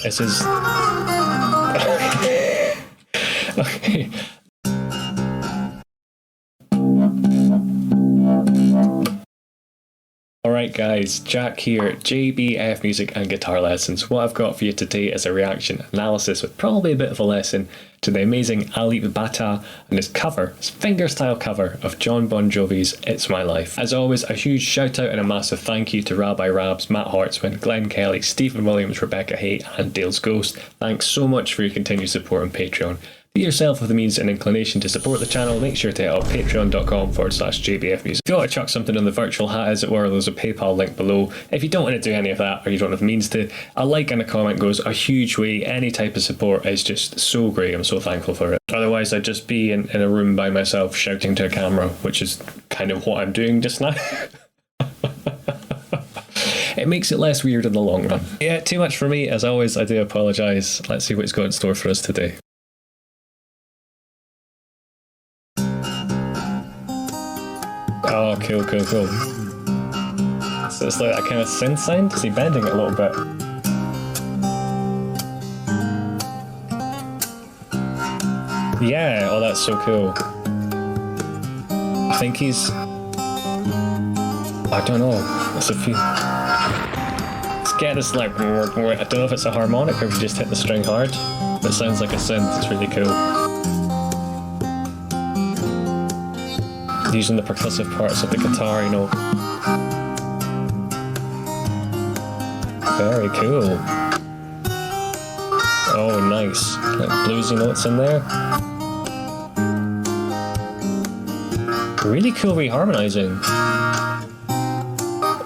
This is... Okay. Alright guys, Jack here, JBF Music and Guitar Lessons. What I've got for you today is a reaction analysis with probably a bit of a lesson to the amazing Alip Bata and his cover, his fingerstyle cover of Jon Bon Jovi's It's My Life. As always, a huge shout out and a massive thank you to Rabbi Rabs, Matt Hartzman, Glenn Kelly, Stephen Williams, Rebecca Hay and Dale's Ghost. Thanks so much for your continued support on Patreon. If you yourself have the means and inclination to support the channel, make sure to hit up patreon.com/JBF Music. If you want to chuck something on the virtual hat, as it were, there's a PayPal link below. If you don't want to do any of that, or you don't have means to, a like and a comment goes a huge way. Any type of support is just so great. I'm so thankful for it. Otherwise, I'd just be in a room by myself shouting to a camera, which is kind of what I'm doing just now. It makes it less weird in the long run. Yeah, too much for me. As always, I do apologise. Let's see what it's got in store for us today. Oh, cool. So it's like a kind of synth sound. Is he bending it a little bit? Yeah, oh, that's so cool. I think he's... I don't know. It's a few... Let's get this like... I don't know if it's a harmonic or if you just hit the string hard. It sounds like a synth. It's really cool. Using the percussive parts of the guitar, you know. Very cool. Oh, nice. Like bluesy notes in there. Really cool reharmonizing.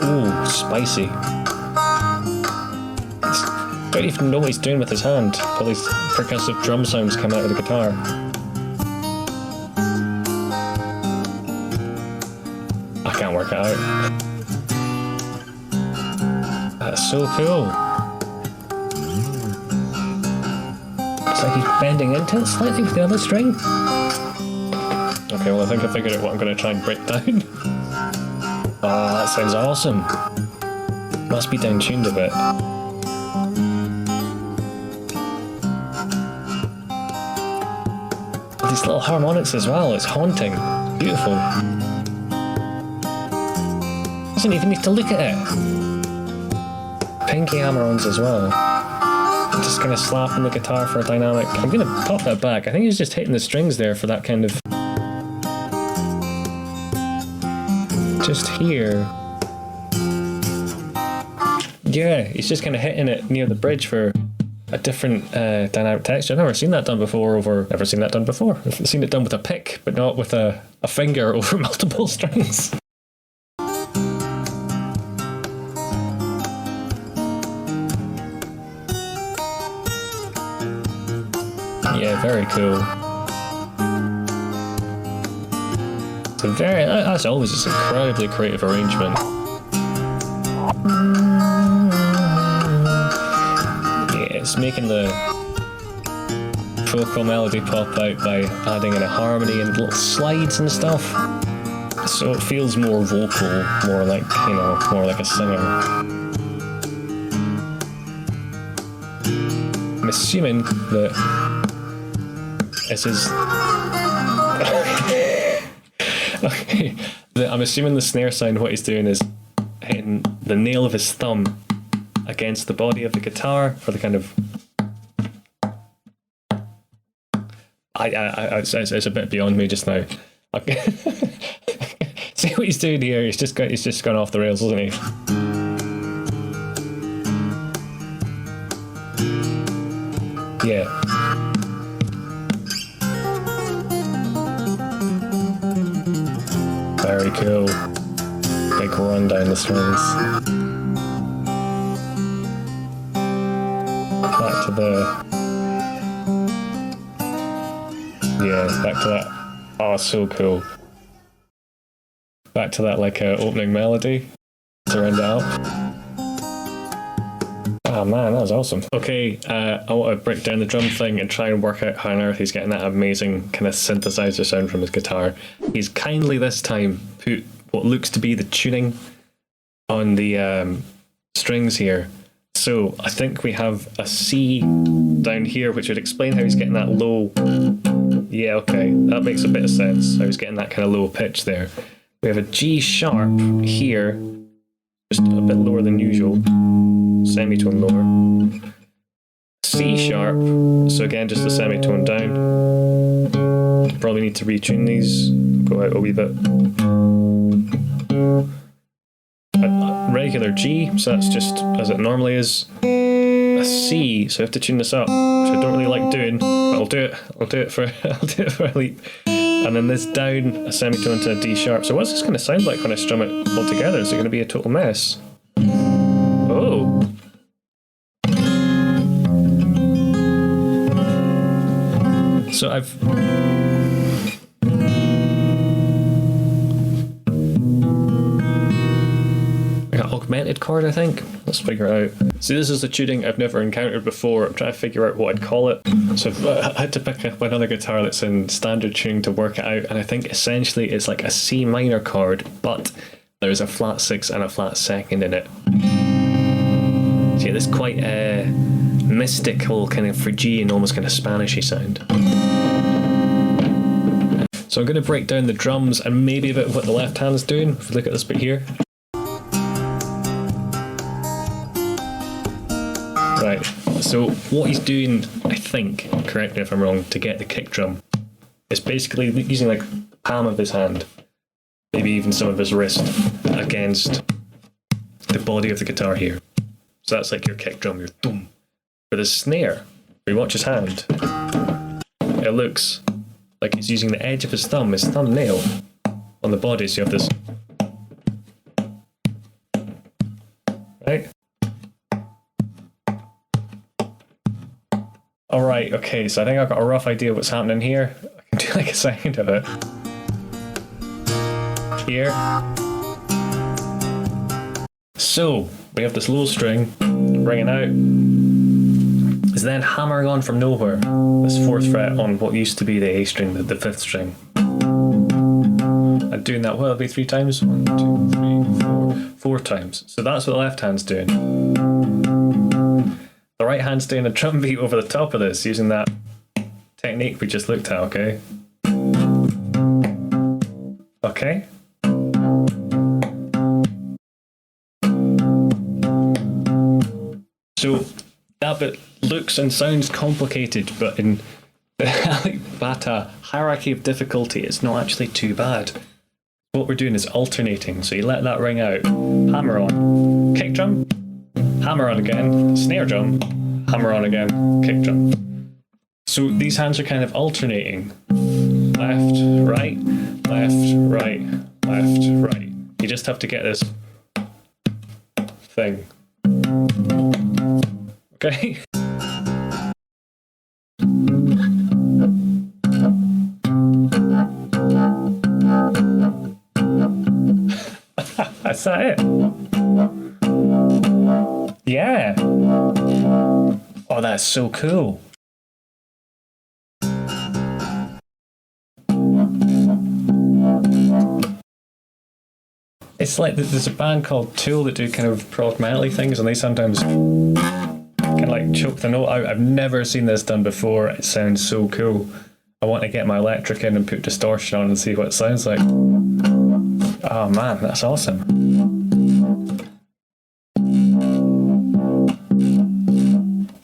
Ooh, spicy. I don't even know what he's doing with his hand. All these percussive drum sounds come out of the guitar. I can't work it out. That's so cool. It's like he's bending into it slightly with the other string. Okay, well I think I figured out what I'm going to try and break down. Oh, that sounds awesome. Must be down tuned a bit. These little harmonics as well, it's haunting. Beautiful. Doesn't even need to look at it. Pinky hammer-ons as well. Just kind of slapping the guitar for a dynamic. I'm going to pop that back. I think he's just hitting the strings there for that kind of... Just here. Yeah, he's just kind of hitting it near the bridge for a different dynamic texture. I've never seen that done before. I've seen it done with a pick, but not with a finger over multiple strings. Yeah, very cool. So that's always just incredibly creative arrangement. Yeah, it's making the vocal melody pop out by adding in a harmony and little slides and stuff. So it feels more vocal, more like, you know, more like a singer. I'm assuming that this is... Okay. I'm assuming the snare sound, what he's doing is hitting the nail of his thumb against the body of the guitar for the kind of... It's a bit beyond me just now. Okay. See what he's doing here? He's just gone off the rails, hasn't he? Yeah. Very cool. Big run down the strings. Back to the... Yeah, back to that. Oh, so cool. Back to that like opening melody to round it out. Oh man, that was awesome. Okay, I want to break down the drum thing and try and work out how on earth he's getting that amazing kind of synthesizer sound from his guitar. He's kindly this time put what looks to be the tuning on the strings here So I think we have a C down here, which would explain how he's getting that low. Yeah, okay, that makes a bit of sense. How he's getting that kind of low pitch there. We have a G sharp here, just a bit lower than usual, semitone lower. C sharp, so again just a semitone down. Probably need to retune these, go out a wee bit. A regular G, so that's just as it normally is. A C, so I have to tune this up, which I don't really like doing, but I'll do it. I'll do it for Alip. And then this down, a semitone to a D sharp. So what's this going to sound like when I strum it all together? Is it going to be a total mess? Oh. So I've got augmented chord, I think. Let's figure it out. See, this is the tuning I've never encountered before. I'm trying to figure out what I'd call it. So I had to pick up another guitar that's in standard tuning to work it out, and I think essentially it's like a C minor chord, but there's a flat 6 and a flat 2nd in it. So yeah, this quite mystical, kind of Phrygian, almost kind of Spanishy sound. So I'm going to break down the drums and maybe a bit of what the left hand's doing. If you look at this bit here. Right, so what he's doing, I think, correct me if I'm wrong, to get the kick drum, is basically using like the palm of his hand, maybe even some of his wrist, against the body of the guitar here. So that's like your kick drum, your boom. For the snare, we watch his hand, it looks like he's using the edge of his thumbnail, on the body, so you have this. Right? Alright, okay, so I think I've got a rough idea of what's happening here. I can do like a second of it. Here. So, we have this low string ringing out. It's then hammering on from nowhere, this 4th fret on what used to be the A string, the 5th string. And doing that, well, it'll be 3 times. 1, 2, 3, 4. 4 times. So that's what the left hand's doing. The right hand's doing a drum beat over the top of this, using that technique we just looked at, okay? Okay? So that bit looks and sounds complicated, but in the Alip Bata hierarchy of difficulty, it's not actually too bad. What we're doing is alternating, so you let that ring out, hammer on, kick drum, hammer on again, snare drum, hammer on again, kick drum. So these hands are kind of alternating. Left, right, left, right, left, right. You just have to get this thing. Okay? That's that it. Yeah. Oh, that's so cool. It's like there's a band called Tool that do kind of prog medley things, and they sometimes kind of like choke the note out. I've never seen this done before. It sounds so cool. I want to get my electric in and put distortion on and see what it sounds like. Oh man, that's awesome.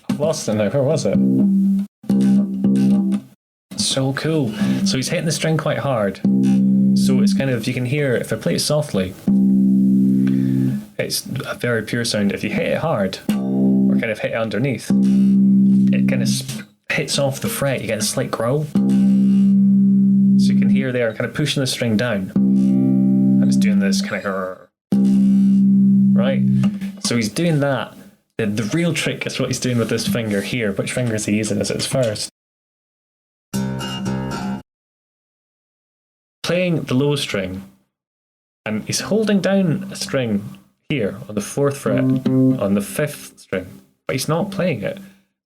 I've lost it now. Where was it? So cool. So he's hitting the string quite hard. So it's kind of, you can hear, if I play it softly, it's a very pure sound. If you hit it hard, or kind of hit it underneath, it kind of hits off the fret. You get a slight growl. So you can hear there, kind of pushing the string down. And it's doing this kind of, right? So he's doing that. The real trick is what he's doing with this finger here. Which finger is he using as its first? Playing the low string, and he's holding down a string here on the 4th fret on the 5th string, but he's not playing it.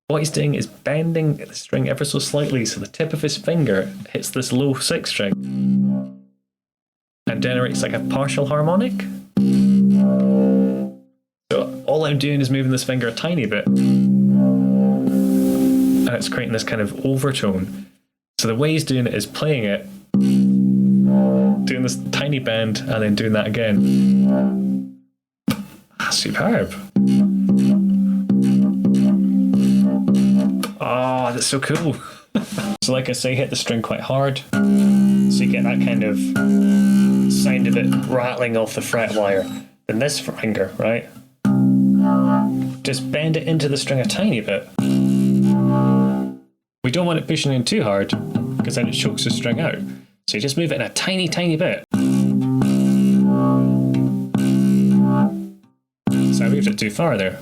What he's doing is bending the string ever so slightly so the tip of his finger hits this low 6th string and generates like a partial harmonic. So all all I'm doing is moving this finger a tiny bit. And it's creating this kind of overtone. So the way he's doing it is playing it, doing this tiny bend, and then doing that again. Superb. Oh, that's so cool. So like I say, hit the string quite hard, so you get that kind of sound of it rattling off the fret wire. Then this finger, right? Just bend it into the string a tiny bit. We don't want it pushing in too hard, because then it chokes the string out. So you just move it in a tiny, tiny bit. So I moved it too far there.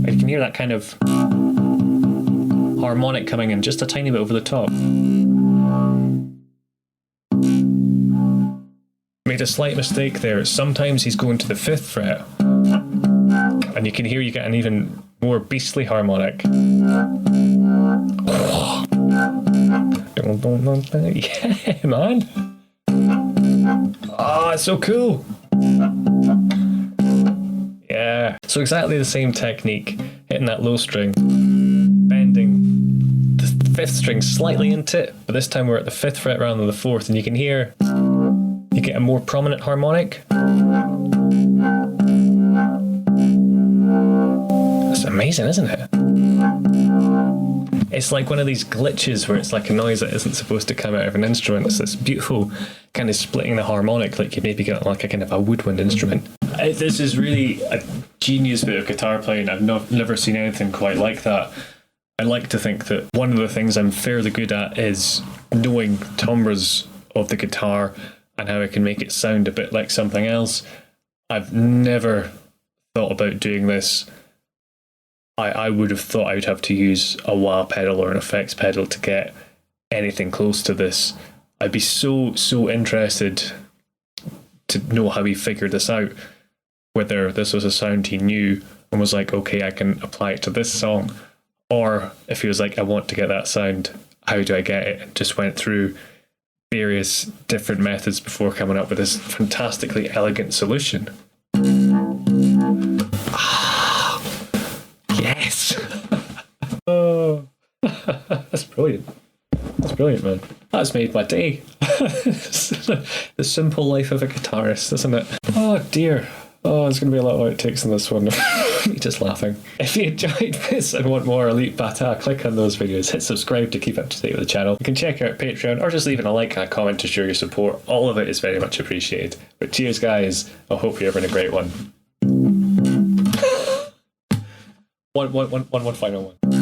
And you can hear that kind of harmonic coming in just a tiny bit over the top. Made a slight mistake there. Sometimes he's going to the 5th fret. And you can hear you get an even more beastly harmonic. Oh. Yeah, man. Oh, it's so cool. Yeah. So exactly the same technique, hitting that low string, bending the 5th string slightly into it, but this time we're at the 5th fret rather than the 4th, and you can hear you get a more prominent harmonic. That's amazing, isn't it? It's like one of these glitches where it's like a noise that isn't supposed to come out of an instrument. It's this beautiful kind of splitting the harmonic, like you maybe get like a kind of a woodwind instrument. This is really a genius bit of guitar playing. I've never seen anything quite like that. I like to think that one of the things I'm fairly good at is knowing timbres of the guitar and how I can make it sound a bit like something else. I've never thought about doing this. I would have thought I would have to use a wah pedal or an effects pedal to get anything close to this. I'd be so interested to know how he figured this out, whether this was a sound he knew and was like, okay, I can apply it to this song, or if he was like, I want to get that sound, how do I get it? And just went through various different methods before coming up with this fantastically elegant solution. Yes! Oh, that's brilliant. That's brilliant, man. That's made my day. The simple life of a guitarist, isn't it? Oh dear. Oh, there's going to be a lot of outtakes in this one. Me just laughing. If you enjoyed this and want more Alip Bata, click on those videos, hit subscribe to keep up to date with the channel. You can check out Patreon or just leaving a like and a comment to show your support. All of it is very much appreciated. But cheers, guys. I hope you're having a great one. One final one.